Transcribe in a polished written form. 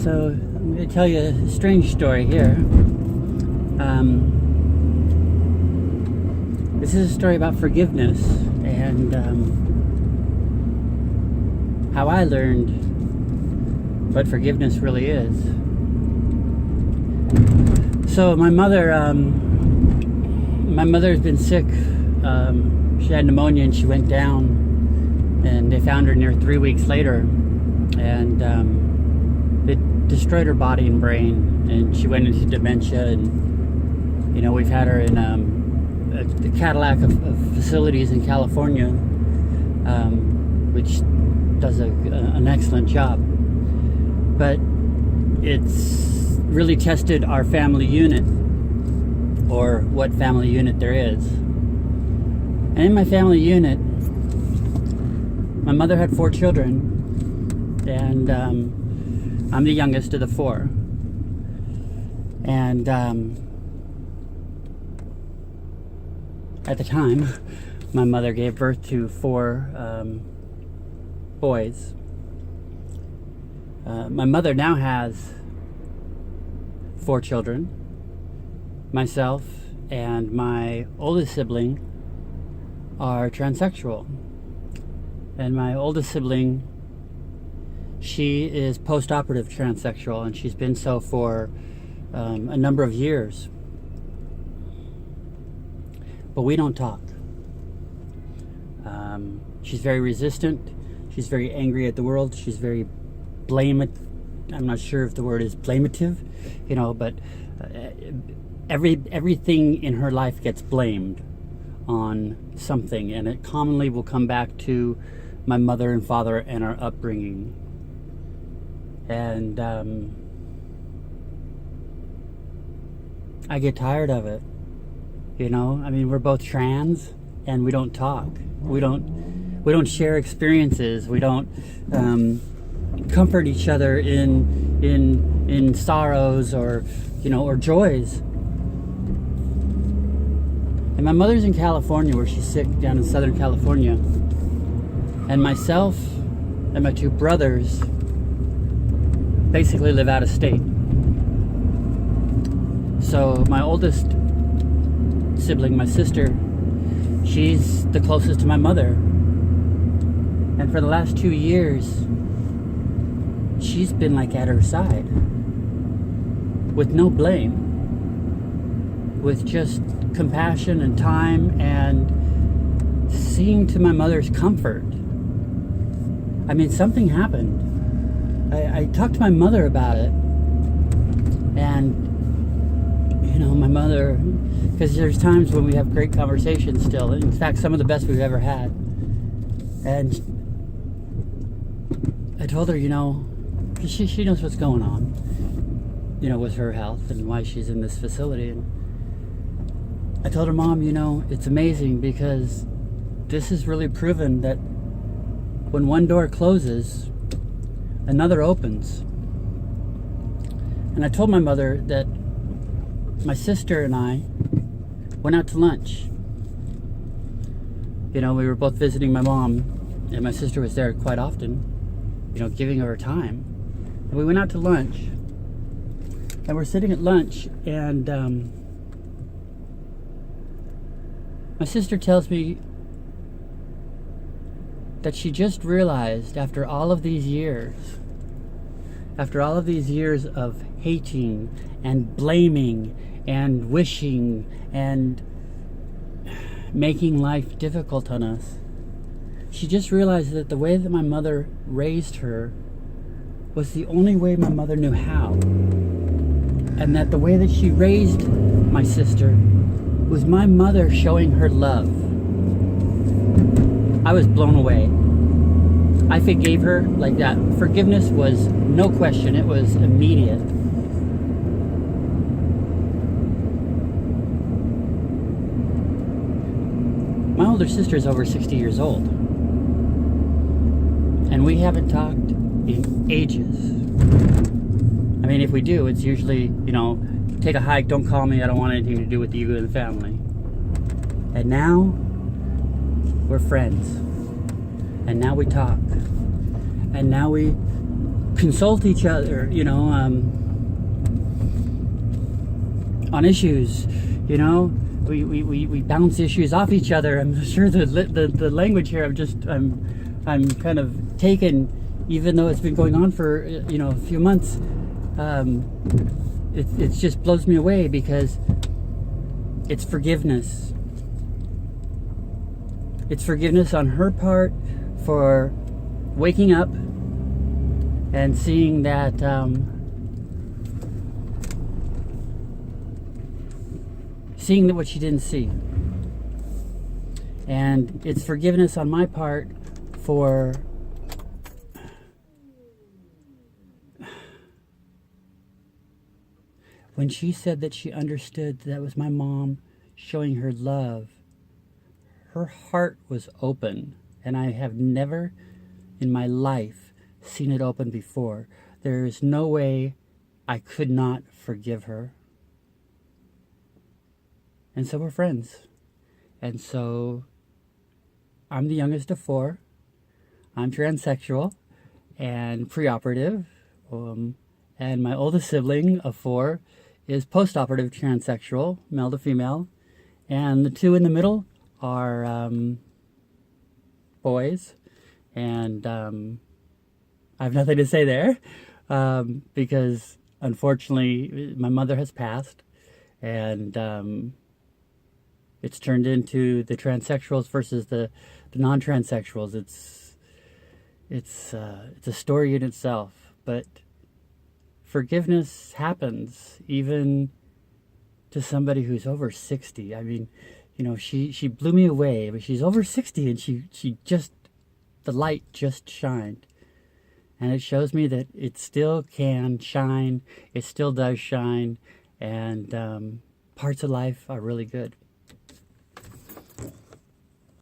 So I'm going to tell you a strange story here. This is a story about forgiveness and how I learned what forgiveness really is. So my mother's been sick. She had pneumonia and she went down, and they found her near 3 weeks later, and it destroyed her body and brain, and she went into dementia. And we've had her in the Cadillac of facilities in California, which does an excellent job, but it's really tested our family unit, or what family unit there is. And in my family unit, my mother had 4 children, and I'm the youngest of the 4. And at the time, my mother gave birth to 4 boys. My mother now has 4 children. Myself and my oldest sibling are transsexual. And my oldest sibling, she is post-operative transsexual, and she's been so for a number of years. But we don't talk. She's very resistant. She's very angry at the world. She's very I'm not sure if the word is blamative, but everything in her life gets blamed on something, and it commonly will come back to my mother and father and our upbringing. And I get tired of it. We're both trans, and we don't talk. We don't share experiences. We don't comfort each other in sorrows or joys. And my mother's in California, where she's sick, down in Southern California. And myself and my 2 brothers basically live out of state. So my oldest sibling, my sister, she's the closest to my mother. And for the last 2 years, she's been at her side, with no blame, with just compassion and time, and seeing to my mother's comfort. Something happened. I talked to my mother about it, and my mother, because there's times when we have great conversations still, in fact some of the best we've ever had, and I told her, she knows what's going on, with her health and why she's in this facility. And I told her, Mom, it's amazing, because this has really proven that when one door closes, another opens. And I told my mother that my sister and I went out to lunch. We were both visiting my mom, and my sister was there quite often, giving her time. And we went out to lunch, and we're sitting at lunch, and my sister tells me that she just realized, after all of these years of hating and blaming and wishing and making life difficult on us, she just realized that the way that my mother raised her was the only way my mother knew how. And that the way that she raised my sister was my mother showing her love. I was blown away. I forgave her like that. Forgiveness was no question. It was immediate. My older sister is over 60 years old, and we haven't talked in ages. If we do, it's usually, take a hike, don't call me, I don't want anything to do with you and the family. And now we're friends, and now we talk, and now we consult each other, on issues. We bounce issues off each other. I'm sure the language here, I'm kind of taken, even though it's been going on for a few months. It just blows me away because it's forgiveness. It's forgiveness on her part for waking up and seeing that what she didn't see. And it's forgiveness on my part for when she said that she understood that was my mom showing her love. Her heart was open, and I have never in my life seen it open before. There is no way I could not forgive her. And so we're friends. And so I'm the youngest of 4. I'm transsexual and preoperative. And my oldest sibling of 4 is post-operative transsexual, male to female. And the 2 in the middle are boys. And I have nothing to say there because unfortunately my mother has passed, and it's turned into the transsexuals versus the non-transsexuals. It's a story in itself, but forgiveness happens even to somebody who's over 60. I mean, she blew me away, but she's over 60, and she just, the light just shined. And it shows me that it still can shine. It still does shine. And parts of life are really good.